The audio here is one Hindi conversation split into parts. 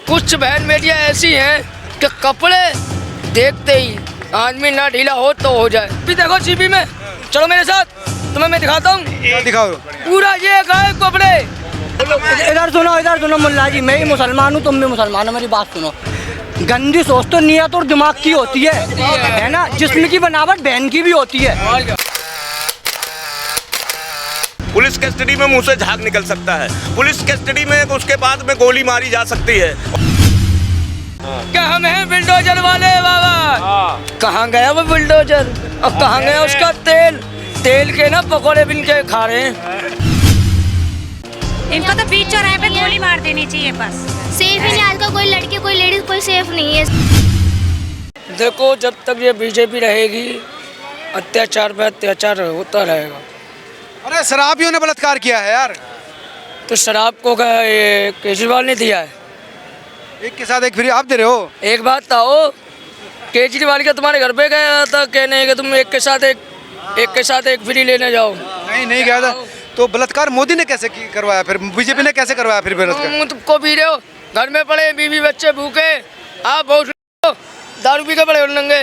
कुछ बहन बेटियां ऐसी हैं कि कपड़े देखते ही आदमी ना ढीला हो तो हो जाए। भी देखो जीबी में, चलो मेरे साथ, तुम्हें मैं दिखाता हूँ। दिखाओ। पूरा ये गाय कपड़े। इधर सुनो मुल्ला जी, मैं ही मुसलमान हूँ, तुम भी मुसलमान हो, मेरी बात सुनो। गंदी सोच तो नियत और दिमाग की होती है ना। जिस्म की बनावट बहन की भी होती है। पुलिस कस्टडी में मुंह से झाग निकल सकता है, पुलिस कस्टडी में उसके बाद में गोली मारी जा सकती है। क्या हम हैं बुलडोजर वाले बाबा? कहाँ गया वो बुलडोजर? अब कहाँ गया उसका तेल? तेल के ना पकौड़े बिन के खा रहे हैं। इनको तो बीच चौराहे पे गोली मार देनी चाहिए बस। सेफ ही नहीं, आजकल कोई लड़की कोई लेडीज कोई सेफ नहीं है। देखो जब तक ये बीजेपी रहेगी अत्याचार पे अत्याचार होता रहेगा। अरे शराबियों ने बलात्कार किया है यार। तो शराब को ये केजरीवाल ने दिया है। एक के साथ एक फ्री आप दे रहे हो। एक बात बताओ, केजरीवाल का तुम्हारे घर पे गया था कहने कि तुम एक के साथ एक फ्री लेने जाओ? नहीं गया था। तो बलात्कार मोदी ने कैसे करवाया, फिर बीजेपी ने कैसे करवाया फिर बलात्कार? तुमको पी रहे हो, घर में पड़े बीवी बच्चे भूखे, आप बहुत दारू पी के पड़े हो नंगे।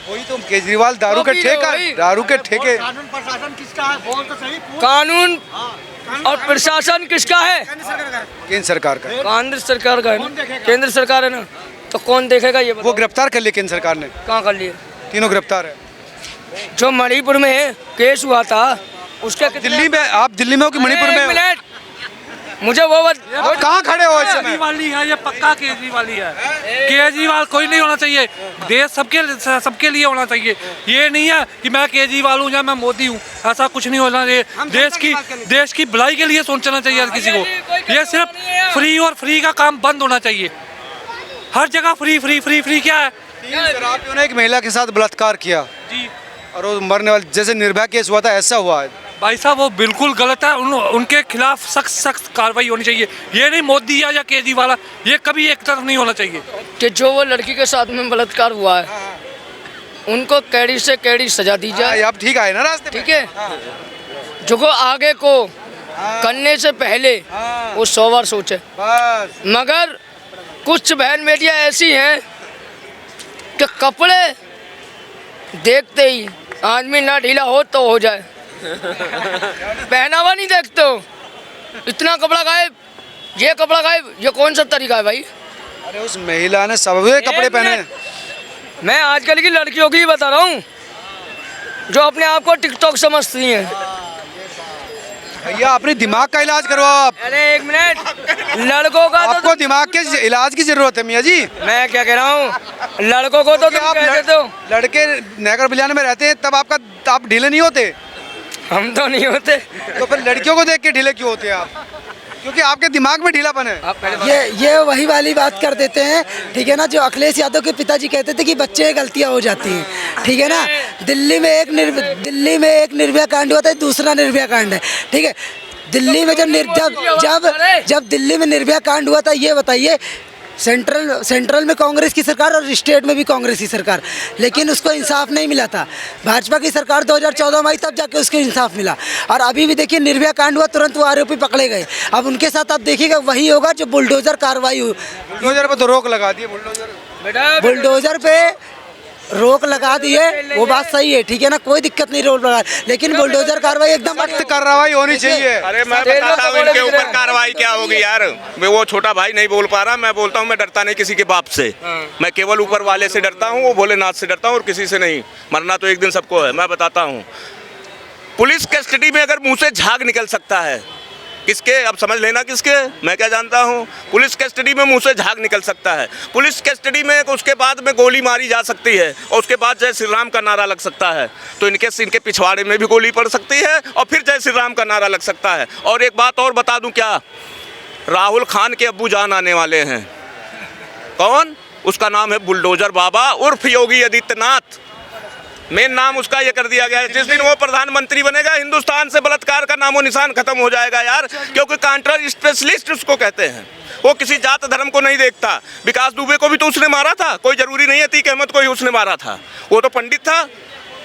वही तो केजरीवाल दारू के ठेके। कानून प्रशासन किसका है? बोल तो सही। कानून और प्रशासन किसका है? केंद्र सरकार का। केंद्र सरकार का है ना, केंद्र सरकार है ना, तो कौन देखेगा ये? वो गिरफ्तार कर लिए केंद्र सरकार ने। कहाँ कर लिए? तीनों गिरफ्तार है। जो मणिपुर में केस हुआ था उसके दिल्ली में, आप दिल्ली में हो कि मणिपुर में? मिनट, मुझे वो कहाँ खड़े हो इस समय? केजरीवाल ही है, ये पक्का केजरीवाल ही है। केजरीवाल कोई नहीं होना चाहिए, देश सबके लिए होना चाहिए। ये नहीं है कि मैं केजरीवाल हूँ या मैं मोदी हूँ, ऐसा कुछ नहीं होना चाहिए। देश की भलाई के लिए सोचना चाहिए हर किसी को। ये सिर्फ फ्री और फ्री का काम बंद होना चाहिए। हर जगह फ्री क्या है? 3 शराबियों ने एक महिला के साथ बलात्कार किया जी, और वो मरने वाले, जैसे निर्भया केस हुआ था ऐसा हुआ है। भाई साहब वो बिल्कुल गलत है। उनके खिलाफ सख्त कार्रवाई होनी चाहिए। ये नहीं मोदी या केजरीवाल, ये कभी एक तरफ नहीं होना चाहिए। कि जो वो लड़की के साथ में बलात्कार हुआ है उनको कैडी से कैडी सजा दी जाए। अब ठीक आए ना रास्ते में? ठीक है, जो को आगे को करने से पहले वो 100 बार सोचे। बस। मगर कुछ बहन बेटियां ऐसी हैं कि कपड़े देखते ही आदमी ना ढीला हो तो हो जाए। पहनावा नहीं देखते हो, इतना कपड़ा गायब, ये कपड़ा गायब, ये कौन सा तरीका है भाई? अरे उस महिला ने सबके कपड़े पहने। मैं आजकल की लड़कियों की ही बता रहा हूँ जो अपने आप को टिकटॉक समझती हैं। भैया अपने दिमाग का इलाज करवाओ आप। अरे एक मिनट, लड़कों का आपको दिमाग के इलाज की जरूरत है मियाँ जी। मैं क्या कह रहा हूँ, लड़कों को तो तुम कह देते हो। लड़के नगर बिलियाने में रहते हैं तब आप ढीले नहीं होते। हम तो नहीं होते। तो फिर लड़कियों को देख के ढीले क्यों होते हैं आप? क्योंकि आपके दिमाग में ढीलापन है। ये वही वाली बात कर देते हैं, ठीक है ना, जो अखिलेश यादव के पिताजी कहते थे कि बच्चे गलतियां हो जाती हैं, ठीक है ना। दिल्ली में एक निर्भया कांड हुआ था, दूसरा निर्भया कांड है, ठीक है। दिल्ली में जब दिल्ली में निर्भया कांड हुआ था, ये बताइए, सेंट्रल में कांग्रेस की सरकार और स्टेट में भी कांग्रेस की सरकार, लेकिन उसको इंसाफ नहीं मिला था। भाजपा की सरकार 2014 में आई तब जाके उसको इंसाफ मिला। और अभी भी देखिए निर्भया कांड हुआ, तुरंत वो आरोपी पकड़े गए। अब उनके साथ आप देखिएगा वही होगा जो बुलडोजर कार्रवाई हुई। बुलडोजर पे तो रोक लगा दी। बुलडोजर पे रोक लगा दी है, वो बात सही है, ठीक है ना, कोई दिक्कत नहीं, रोक लगा, लेकिन बुलडोजर कार्रवाई एकदम सख्त कार्रवाई होनी चाहिए। अरे मैं बताता हूँ इनके ऊपर कार्रवाई क्या होगी यार। वो छोटा भाई नहीं बोल पा रहा, मैं बोलता हूँ। मैं डरता नहीं किसी के बाप से, मैं केवल ऊपर वाले से डरता हूँ, वो भोलेनाथ से डरता हूँ, और किसी से नहीं। मरना तो एक दिन सबको है। मैं बताता हूँ, पुलिस कस्टडी में अगर मुँह से झाग निकल सकता है, किसके? अब समझ लेना किसके, मैं क्या जानता हूँ। पुलिस कस्टडी में मुंह से झाग निकल सकता है, पुलिस कस्टडी में उसके बाद में गोली मारी जा सकती है, और उसके बाद जय श्री राम का नारा लग सकता है। तो इनके पिछवाड़े में भी गोली पड़ सकती है, और फिर जय श्री राम का नारा लग सकता है। और एक बात और बता दूं क्या, राहुल खान के अब्बू जान आने वाले हैं। कौन? उसका नाम है बुलडोजर बाबा उर्फ योगी आदित्यनाथ। मेन नाम उसका ये कर दिया गया है। जिस दिन वो प्रधानमंत्री बनेगा, हिंदुस्तान से बलात्कार का नामो निशान खत्म हो जाएगा यार। क्योंकि काउंटर स्पेशलिस्ट उसको कहते हैं। वो किसी जात धर्म को नहीं देखता। विकास दुबे को भी तो उसने मारा था, कोई जरूरी नहीं है अतीक अहमद को ही उसने मारा था। वो तो पंडित था,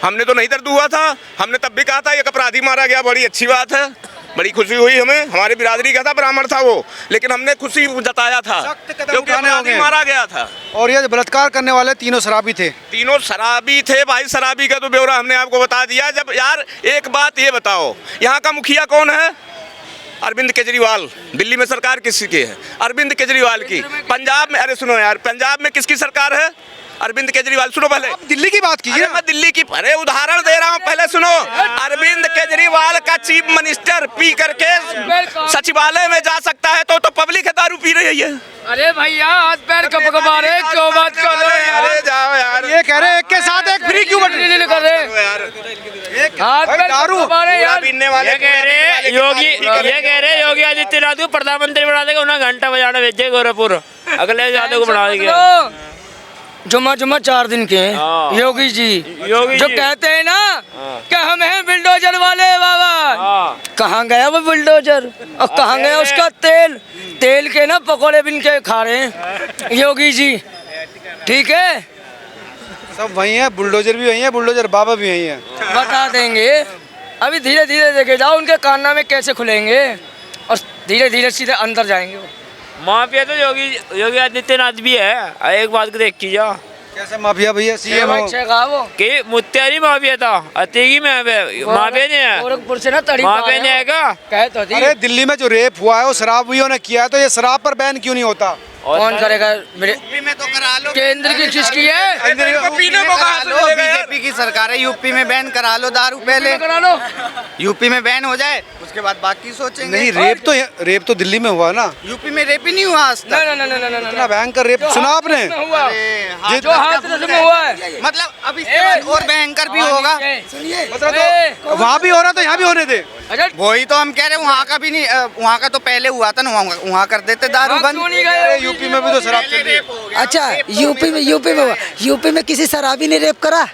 हमने तो नहीं दर्द हुआ था। हमने तब भी कहा था एक अपराधी मारा गया, बड़ी अच्छी बात है। बड़ी खुशी हुई हमें, हमारी बिरादरी का था, ब्राह्मण था वो, लेकिन हमने खुशी जताया था सख्त कदम क्योंकि उठाने अपराधी होंगे। मारा गया था। और ये बलात्कार करने वाले तीनों शराबी थे। तीनों शराबी थे भाई, शराबी का तो ब्यौरा हमने आपको बता दिया। जब यार एक बात ये बताओ, यहाँ का मुखिया कौन है? अरविंद केजरीवाल। दिल्ली में सरकार किसकी है? अरविंद केजरीवाल की। पंजाब में, अरे सुनो यार, पंजाब में किसकी सरकार है? अरविंद केजरीवाल। सुनो पहले, दिल्ली की बात कीजिए। अरे मैं दिल्ली की, अरे उदाहरण दे रहा हूँ, पहले सुनो। अरविंद केजरीवाल का चीफ मिनिस्टर पी करके सचिवालय में जा सकता है तो पब्लिक है दारू पी रही है। अरे भैया हाथ पैर कपकपा रहे, क्यों बात कर रहे हो यार? अरे जाओ यार, ये कह रहे हैं एक के साथ एक फ्री क्यों बट नहीं कर रहे, हाथ भाई पैर दारू कपकपा रहे यार। पीने वाले ये कह रहे योगी आदित्यनाथ को प्रधानमंत्री बना देगा, उन्हें घंटा बजाना भेजे गोरखपुर, अगले यादव को बना देगा। जुम्मा 4 दिन के हैं। हाँ। योगी जी योगी जो जी। कहते हैं ना कि हम हैं बुलडोजर वाले बाबा, हाँ। कहाँ गया वो बुलडोजर और कहाँ गया उसका तेल के ना पकौड़े बिन के खा रहे हैं योगी जी। ठीक है, सब वही है, बुलडोजर भी वही है, बुलडोजर बाबा भी वही है। बता देंगे। अभी धीरे धीरे देखे जाओ उनके कारनामे कैसे खुलेंगे और धीरे धीरे सीधे अंदर जाएंगे वो। माफिया तो योगी आदित्यनाथ भी है। एक बात को देख की जा, कैसे माफिया भैया? सीएम हो। वो कि मुत्यारी माफिया था, अतेगी में माफिया नहीं है, गोरखपुर से ना तड़ी माफिया नहीं है क्या? कह तो दी। अरे दिल्ली में जो रेप हुआ है वो शराबियों ने किया है, तो ये शराब पर बैन क्यों नहीं होता? कौन करेगा? मेरे में तो करा लो, केंद्र की किसकी है? पीने को कहा लो, बीजेपी की सरकार है, यूपी में बैन करा लो दारू पहले, करा लो। यूपी में बैन हो जाए उसके बाद बाकी सोचेंगे। नहीं, रेप तो दिल्ली में हुआ ना। यूपी में रेप ही नहीं हुआ आज तक। इतना भयंकर रेप सुना आपने? हुआ अरे, जो हाथरस में हुआ है, मतलब अब इसके बाद और भयंकर भी होगा। मतलब तो वहाँ भी हो रहा तो यहाँ भी होने दे। वही तो हम कह रहे हैं, वहाँ का भी नहीं, वहाँ का तो पहले हुआ था ना, वहाँ कर देते दारू बंद। अरे यूपी में भी तो शराब चल रही है। अच्छा, यूपी में किसी शराबी ने रेप करा?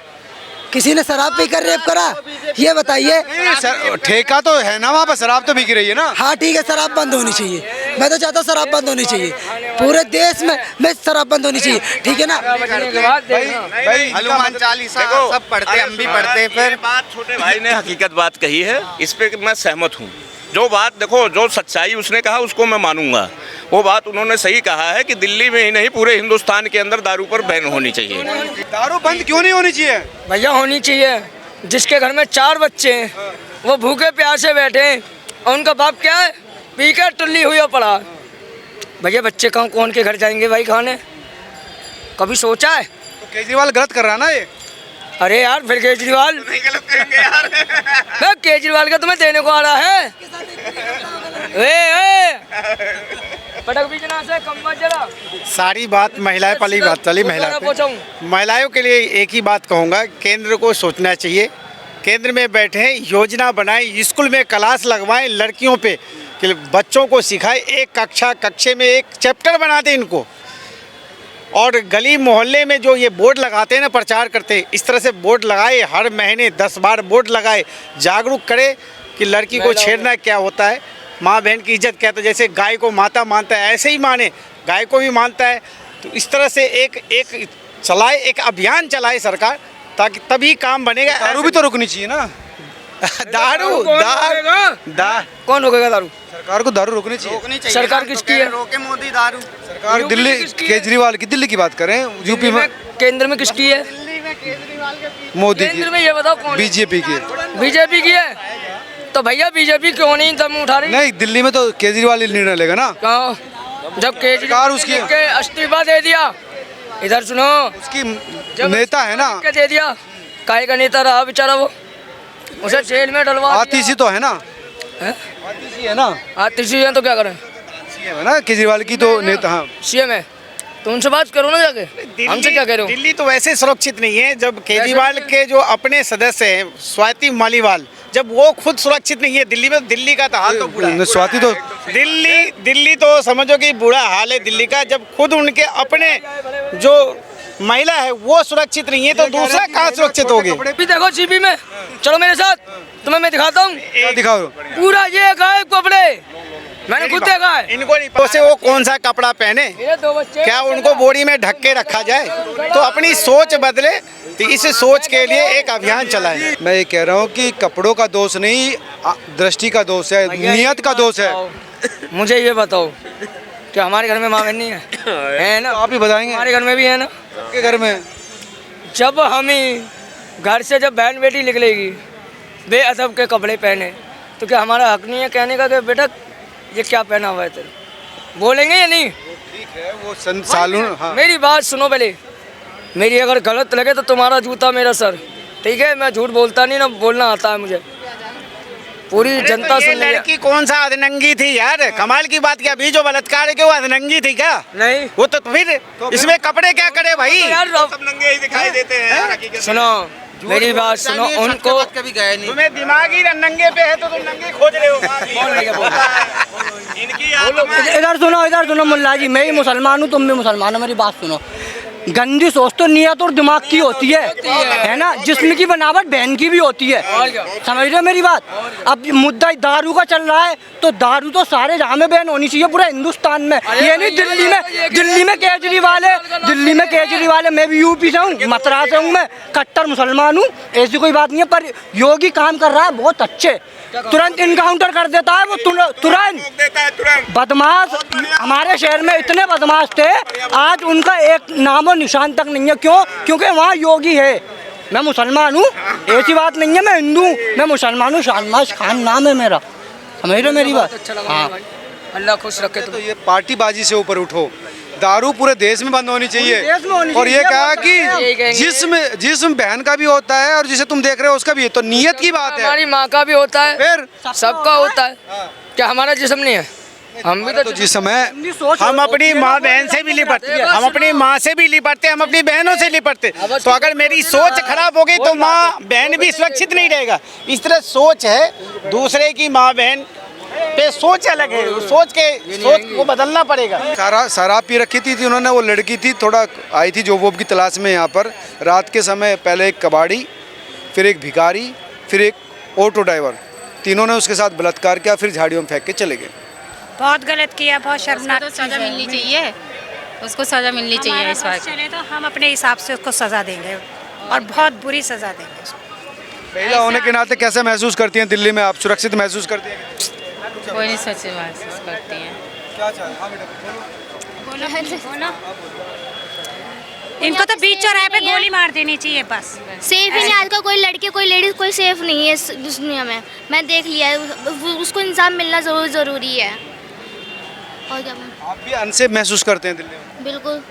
किसी ने शराब पीकर रेप करा? ये बताइए। नहीं, ठेका तो है ना वहाँ पर, शराब तो बिक रही है ना। हाँ ठीक है, शराब बंद होनी चाहिए। मैं तो चाहता हूँ शराब बंद होनी चाहिए पूरे देश में शराब बंद होनी चाहिए। ठीक है ना? भाई हनुमान चालीसा सब पढ़ते, हम भी पढ़ते। फिर बात छोटे भाई ने हकीकत बात कही है, इस पे मैं सहमत हूँ। जो बात देखो, जो सच्चाई उसने कहा उसको मैं मानूंगा। वो बात उन्होंने सही कहा है कि दिल्ली में ही नहीं पूरे हिंदुस्तान के अंदर दारू पर बैन होनी चाहिए। दारू बंद क्यों नहीं होनी चाहिए? भैया होनी चाहिए। जिसके घर में 4 बच्चे हैं वो भूखे प्यासे बैठे हैं और उनका बाप क्या है, पी कर टुल्ली हुई पड़ा। भैया बच्चे कौन के घर जाएंगे भाई खाने? कभी सोचा है? तो केजरीवाल गलत कर रहा है ना ये। अरे यार फिर केजरीवाल केजरीवाल का तुम्हें देने को आ रहा है। पटक भी जना से कम मत जरा। सारी बात महिलाएं पली बात चली महिलाओं के लिए एक ही बात कहूँगा, केंद्र को सोचना चाहिए। केंद्र में बैठे हैं, योजना बनाएं, स्कूल में क्लास लगवाएं लड़कियों पे, कि बच्चों को सिखाएं। एक कक्षे में एक चैप्टर बना दें इनको। और गली मोहल्ले में जो ये बोर्ड लगाते हैं ना, प्रचार करते हैं, इस तरह से बोर्ड लगाए, हर महीने 10 बार बोर्ड लगाए, जागरूक करे कि लड़की को छेड़ना क्या होता है, माँ बहन की इज्जत क्या है। तो जैसे गाय को माता मानता है ऐसे ही माने, गाय को भी मानता है। तो इस तरह से एक चलाए, एक अभियान चलाए सरकार, ताकि तभी काम बनेगा। दारू भी तो रुकनी चाहिए ना। कौन रोकेगा दारू? सरकार को दारू रोकनी चाहिए। सरकार किसकी है? रोके मोदी दारू। सरकार दिल्ली, केजरीवाल की, दिल्ली की बात करें, यूपी में केंद्र में किसकी है? मोदी केंद्र की, में ये बताओ कौन? बीजेपी की। बीजेपी की है। तो भैया बीजेपी क्यों नहीं दम उठा रही? नहीं, दिल्ली में तो केजरीवाल ही निर्णय लेगा ना। कहाँ? जब केजरीवाल उसकी के इस्तीफा दे दिया, इधर सुनो, उसकी नेता है ना। क्या दे दिया? काहे का नेता रहा बेचारा वो, उसे जेल में डलवा आतिशी तो है ना। है? आतिशी है ना। आतिशी है तो क्या करें? सीएम है ना केजरीवाल की तो नेता। हाँ, सीएम है तो उनसे बात करो ना जाके। हमसे क्या कह रहे हो? दिल्ली तो वैसे सुरक्षित नहीं है जब केजरीवाल के जो अपने सदस्य हैं, स्वाति मालीवाल, जब वो खुद सुरक्षित नहीं है दिल्ली में। दिल्ली का तो हाल तो बुरा है। स्वाति तो दिल्ली तो समझो कि बुरा हाल है दिल्ली का, जब खुद उनके अपने जो महिला है वो सुरक्षित नहीं है, तो दूसरा कहाँ सुरक्षित होगी? भी देखो जीपी में, चलो मेरे साथ, तुम्हें मैं दिखाता हूँ। दिखाओ। पूरा ये गाय कपड़े मैंने खुद देखा है। इनको नहीं पता वो कौन सा कपड़ा पहने, मेरे 2 बच्चे, क्या उनको बोरी में ढक के रखा जाए? तो अपनी सोच बदले, तो इस सोच के लिए एक अभियान चलाएं। मैं ये कह रहा हूँ कि कपड़ों का दोष नहीं, दृष्टि का दोष है, नियत का दोष है। मुझे ये बताओ कि हमारे घर में माँ बहन नहीं है ना? तो आप ही बताएंगे। हमारे घर में भी है ना? आपके घर में जब हम ही घर से जब बहन बेटी निकलेगी बेअदब के कपड़े पहने, तो क्या हमारा हक नहीं है कहने का कि बेटा ये क्या पहना हुआ है तेरे? बोलेंगे या नहीं? ठीक है, वो सालों। हाँ। मेरी बात सुनो पहले, मेरी अगर गलत लगे तो तुम्हारा जूता मेरा सर, ठीक है? मैं झूठ बोलता नहीं ना, बोलना आता है मुझे। पूरी जनता ये सुन रही है। लड़की कौन सा अधनंगी थी यार? कमाल की बात क्या, अभी जो बलात्कार है कि वो अधनंगी थी क्या? नहीं, वो तो फिर इसमें कपड़े क्या करे भाई? यार सब नंगे ही दिखाई देते हैं। सुनो मेरी बात सुनो, उनको कभी गए नहीं। तुम्हें दिमाग ही नंगे पे है तो तुम नंगे खोज रहे हो। इनकी आत्मा इधर सुनो मुल्ला जी, मैं ही मुसलमान हूँ, तुम भी मुसलमान हो, मेरी बात सुनो। गंदी सोच तो नियत और दिमाग की होती है ना? जिस्म की बनावट बहन की भी होती है, समझ रहे हो मेरी बात? अब मुद्दा दारू का चल रहा है, तो दारू तो सारे जहाँ में बैन होनी चाहिए, पूरे हिंदुस्तान में। ये नहीं दिल्ली में केजरीवाल है, मैं भी यूपी से हूँ, मथुरा से हूँ, मैं कट्टर मुसलमान हूँ, ऐसी कोई बात नहीं है। पर योगी काम कर रहा है बहुत अच्छे, तुरंत इनकाउंटर कर देता है वो, तुरंत। बदमाश हमारे शहर में इतने बदमाश थे, आज उनका एक नामो निशान तक नहीं है। क्यों? क्योंकि वहाँ योगी है। मैं मुसलमान हूँ, ऐसी बात नहीं है, मैं हिंदू हूँ, मैं मुसलमान हूँ, शाहनवाज खान नाम है मेरा, समझ रहे हो मेरी बात? हाँ, अल्लाह खुश रखे। तो ये पार्टीबाजी से ऊपर उठो, दारू पूरे देश में बंद होनी चाहिए। और ये कहा कि जिस्म बहन का भी होता है और जिसे तुम देख रहे हो उसका भी है, तो नियत की बात है। हमारी माँ का भी होता है, फिर सबका होता है। क्या हमारा जिस्म नहीं है? हम भी तो जिस्म है। हम अपनी माँ बहन से भी लिपटते हैं, हम अपनी माँ से भी लिपटते हैं, हम अपनी बहनों से लिपटते। तो अगर मेरी सोच खराब हो गई तो माँ बहन भी सुरक्षित नहीं रहेगा। इस तरह सोच है, दूसरे की माँ बहन पे सोच अलग है, सोच को बदलना पड़ेगा। शराब पी रखी थी उन्होंने, वो लड़की थी, थोड़ा आई थी जॉब वॉब की तलाश में यहाँ पर रात के समय। पहले एक कबाड़ी, फिर एक भिखारी, फिर एक ऑटो ड्राइवर, तीनों ने उसके साथ बलात्कार किया, फिर झाड़ियों में फेंक के चले गए। बहुत गलत किया, बहुत शर्मनाक। तो सजा मिलनी चाहिए, उसको सजा मिलनी चाहिए इस बात। चले तो हम अपने हिसाब से उसको सजा देंगे और बहुत बुरी सजा देंगे उसको। महिला होने के नाते कैसे महसूस करती हैं दिल्ली में आप? सुरक्षित महसूस करती हैं? कोई नहीं सच महसूस करती हैं। क्या चाह रहे हैं? बोलो। इनको तो बीच चौराहे पे गोली मार देनी चाहिए बस। सेफ ही नहीं, आजकल कोई लड़की कोई लेडीज कोई सेफ नहीं है इस दुनिया में। मैं देख लिया है, उसको इंसाफ मिलना ज़रूरी है। और क्या आप भी अनसेफ महसूस करते हैं दिल्ली में? बिल्कुल।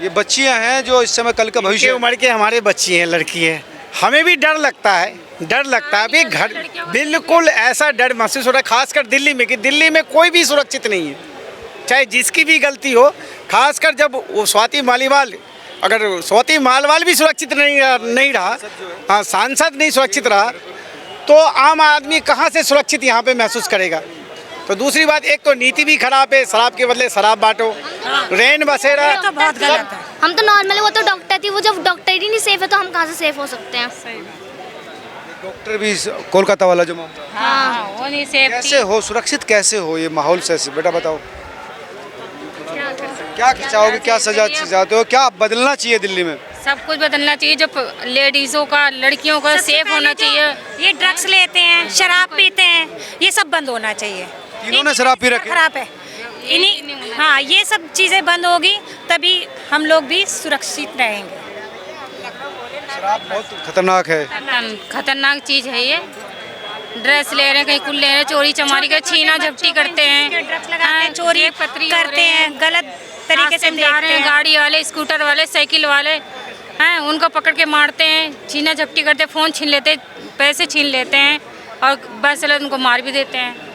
ये बच्चियां हैं जो इस समय कल का भविष्य। उम्र के हमारे बच्ची हैं, लड़की है, हमें भी डर लगता है। अभी घर बिल्कुल ऐसा डर महसूस हो रहा है, खासकर दिल्ली में, कि दिल्ली में कोई भी सुरक्षित नहीं है, चाहे जिसकी भी गलती हो। खासकर जब वो स्वाति मालीवाल, अगर स्वाति मालीवाल भी सुरक्षित नहीं रहा, हाँ, सांसद नहीं सुरक्षित रहा, तो आम आदमी कहाँ से सुरक्षित यहाँ पे महसूस करेगा? तो दूसरी बात, एक तो नीति भी खराब है, शराब के बदले शराब बांटो, रैन बसेरा, तो बहुत गलत है। हम तो नॉर्मली, वो तो डॉक्टर थी, वो जब डॉक्टर ही नहीं सेफ है तो हम कहाँ से सेफ हो सकते हैं? डॉक्टर भी कोलकाता वाला जो मामला, हाँ, वो नहीं सेफ। कैसे हो सुरक्षित, कैसे हो ये माहौल से? बेटा बताओ, क्या चाहोगे, क्या सजा चाहते हो, क्या बदलना चाहिए दिल्ली में? सब कुछ बदलना चाहिए, जो लेडीज़ों का, लड़कियों का सेफ होना चाहिए। ये ड्रग्स लेते हैं, शराब पीते हैं, ये सब बंद होना चाहिए। तीनों ने शराब पी रखी, खराब है इन्हीं। हाँ, ये सब चीज़ें बंद होगी तभी हम लोग भी सुरक्षित रहेंगे। शराब बहुत खतरनाक है, खतरनाक चीज़ है ये। ड्रेस ले रहे हैं, कहीं कुल ले रहे हैं, चोरी चमारी का छीना झपटी करते हैं, ड्रग्स लगाते हैं, चोरी करते हैं, गलत तरीके से जा रहे हैं, गाड़ी वाले, स्कूटर वाले, साइकिल वाले हैं, उनको पकड़ के मारते हैं, छीना झपटी करते हैं, फ़ोन छीन लेते हैं, पैसे छीन लेते हैं और बस उनको मार भी देते हैं।